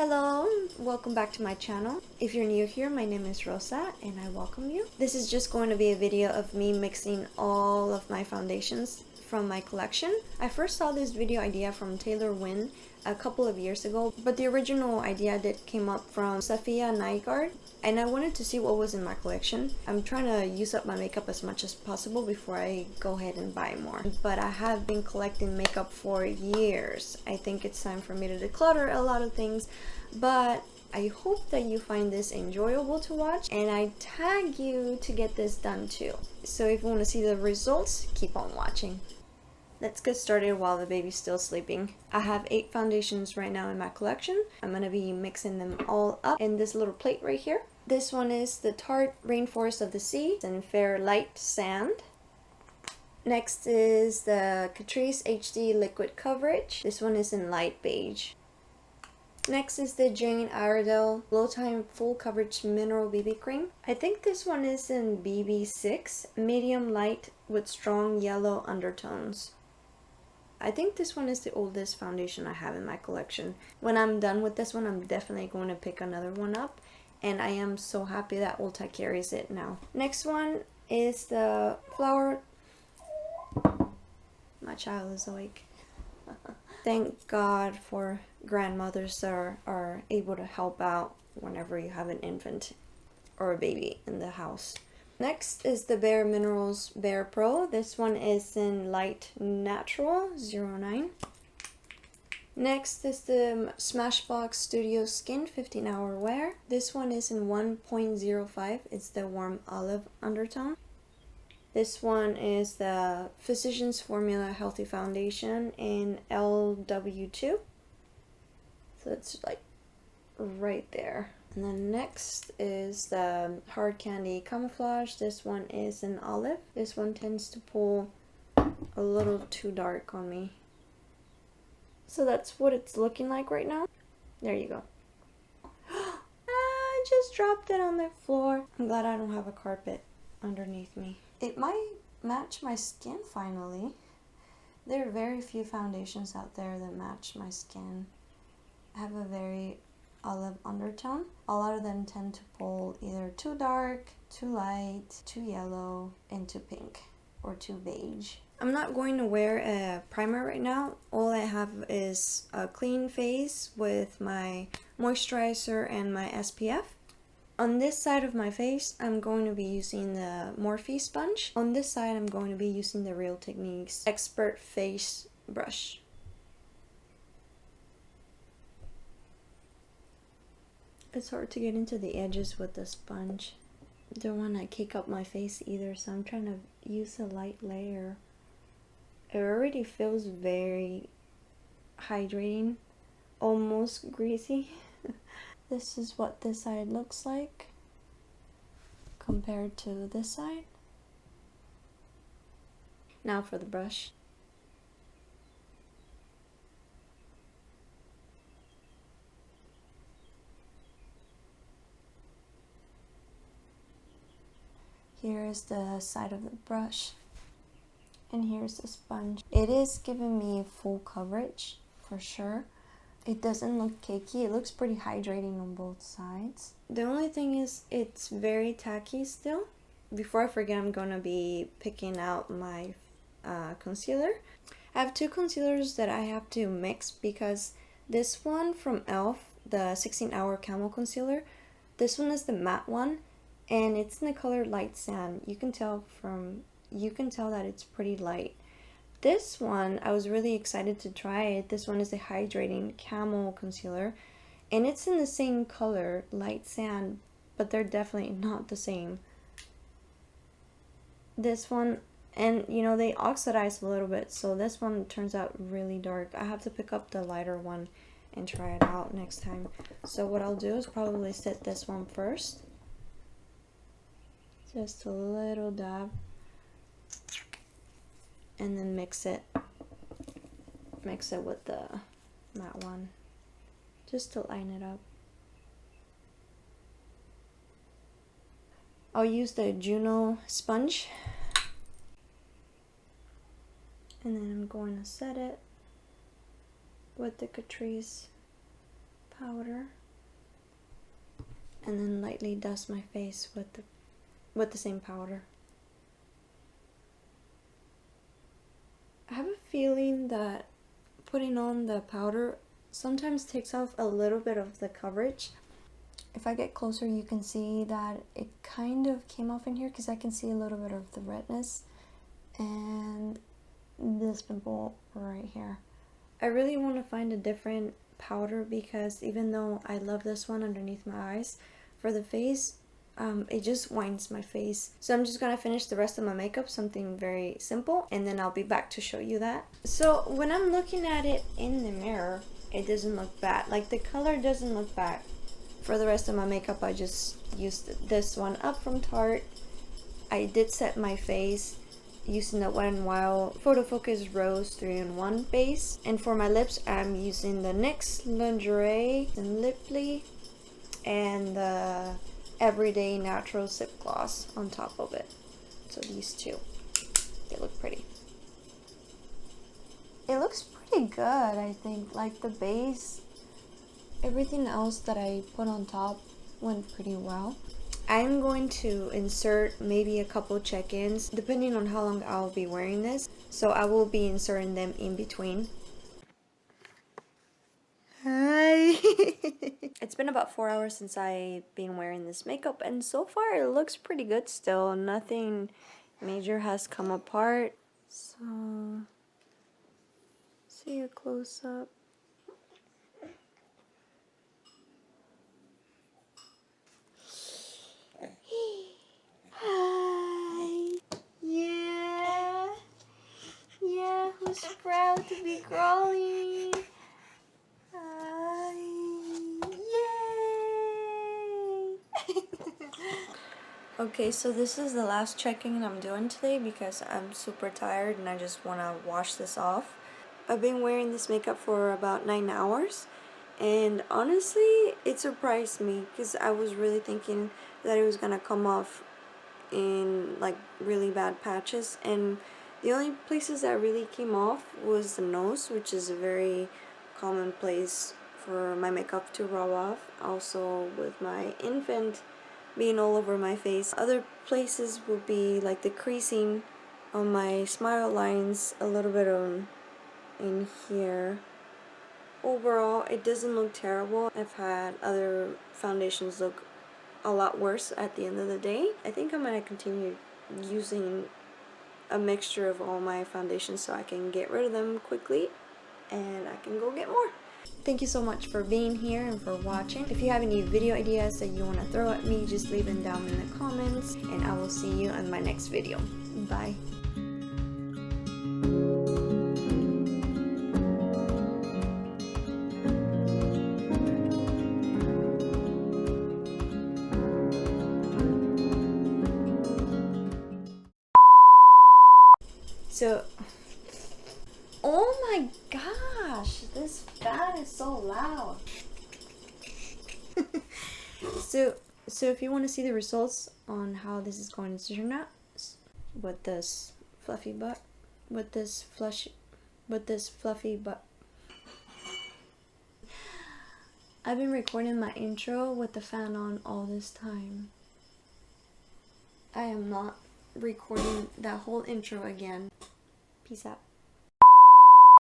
Hello, welcome back to my channel. If you're new here, my name is Rosa and I welcome you. This is just going to be a video of me mixing all of my foundations from my collection. I first saw this video idea from Taylor Wynn a couple of years ago, but the original idea that came up from Safiya Nygaard, and I wanted to see what was in my collection. I'm trying to use up my makeup as much as possible before I go ahead and buy more. But I have been collecting makeup for years. I think it's time for me to declutter a lot of things, but I hope that you find this enjoyable to watch, and I tag you to get this done too. So if you want to see the results, keep on watching. Let's get started while the baby's still sleeping. I have 8 foundations right now in my collection. I'm going to be mixing them all up in this little plate right here. This one is the Tarte Rainforest of the Sea in Fair Light Sand. Next is the Catrice HD Liquid Coverage. This one is in light beige. Next is the Jane Iredale Low Time Full Coverage Mineral BB Cream. I think this one is in BB6, medium light with strong yellow undertones. I think this one is the oldest foundation I have in my collection. When I'm done with this one, I'm definitely going to pick another one up, and I am so happy that Ulta carries it now. Next one is the Flower... My child is awake. Thank God for grandmothers that are able to help out whenever you have an infant or a baby in the house. Next is the Bare Minerals Bare Pro. This one is in Light Natural 09. Next is the Smashbox Studio Skin 15-Hour Wear. This one is in 1.05. It's the Warm Olive Undertone. This one is the Physicians Formula Healthy Foundation in LW2. So it's like right there. And then next is the Hard Candy Camouflage. This one is in olive. This one tends to pull a little too dark on me. So that's what it's looking like right now. There you go. I just dropped it on the floor. I'm glad I don't have a carpet underneath me. It might match my skin finally. There are very few foundations out there that match my skin. I have a very olive undertone. A lot of them tend to pull either too dark, too light, too yellow, and too pink or too beige. I'm not going to wear a primer right now. All I have is a clean face with my moisturizer and my SPF. On this side of my face, I'm going to be using the Morphe sponge. On this side, I'm going to be using the Real Techniques Expert Face Brush. It's hard to get into the edges with the sponge. Don't want to cake up my face either, so I'm trying to use a light layer. It already feels very hydrating, almost greasy. This is what this side looks like compared to this side. Now for the brush. Here is the side of the brush, and here's the sponge. It is giving me full coverage for sure. It doesn't look cakey. It looks pretty hydrating on both sides. The only thing is it's very tacky still. Before I forget, I'm gonna be picking out my concealer. I have 2 concealers that I have to mix because this one from e.l.f., the 16-Hour Camo Concealer, this one is the matte one, and it's in the color Light Sand. You can tell that it's pretty light. This one, I was really excited to try it. This one is a Hydrating Camo Concealer, and it's in the same color, Light Sand, but they're definitely not the same. This one, and you know, they oxidize a little bit, so this one turns out really dark. I have to pick up the lighter one and try it out next time. So what I'll do is probably set this one first. Just a little dab. And then mix it with the matte one, just to line it up. I'll use the Juno sponge, and then I'm going to set it with the Catrice powder and then lightly dust my face with the same powder. I have a feeling that putting on the powder sometimes takes off a little bit of the coverage. If I get closer, you can see that it kind of came off in here because I can see a little bit of the redness and this pimple right here. I really want to find a different powder because even though I love this one underneath my eyes, for the face, it just winds my face. So I'm just gonna finish the rest of my makeup, something very simple, and then I'll be back to show you that. So when I'm looking at it in the mirror, it doesn't look bad. Like the color doesn't look bad. For the rest of my makeup, I just used this one up from Tarte. I did set my face using the Wet n Wild Photo Focus Rose 3-in-1 base. And for my lips, I'm using the NYX Lingerie and Liply and the Everyday Natural Lip Gloss on top of it. So these two, they look pretty. It looks pretty good, I think. Like the base, everything else that I put on top went pretty well. I'm going to insert maybe a couple check-ins depending on how long I'll be wearing this. So I will be inserting them in between. Hi! It's been about 4 hours since I've been wearing this makeup and so far it looks pretty good still. Nothing major has come apart. So, see a close-up. Hi! Yeah, who's proud to be crawling? Okay, so this is the last check-in I'm doing today because I'm super tired and I just want to wash this off. I've been wearing this makeup for about 9 hours and honestly it surprised me because I was really thinking that it was going to come off in like really bad patches, and the only places that really came off was the nose, which is a very common place for my makeup to rub off. Also with my infant being all over my face. Other places would be like the creasing on my smile lines, a little bit on in here. Overall, it doesn't look terrible. I've had other foundations look a lot worse at the end of the day. I think I'm going to continue using a mixture of all my foundations so I can get rid of them quickly and I can go get more. Thank you so much for being here and for watching. If you have any video ideas that you want to throw at me, just leave them down in the comments and I will see you in my next video. Bye. So, oh my gosh, this fan is so loud. So if you want to see the results on how this is going to turn out with this fluffy butt, with this fluffy butt. I've been recording my intro with the fan on all this time. I am not recording that whole intro again. Peace out.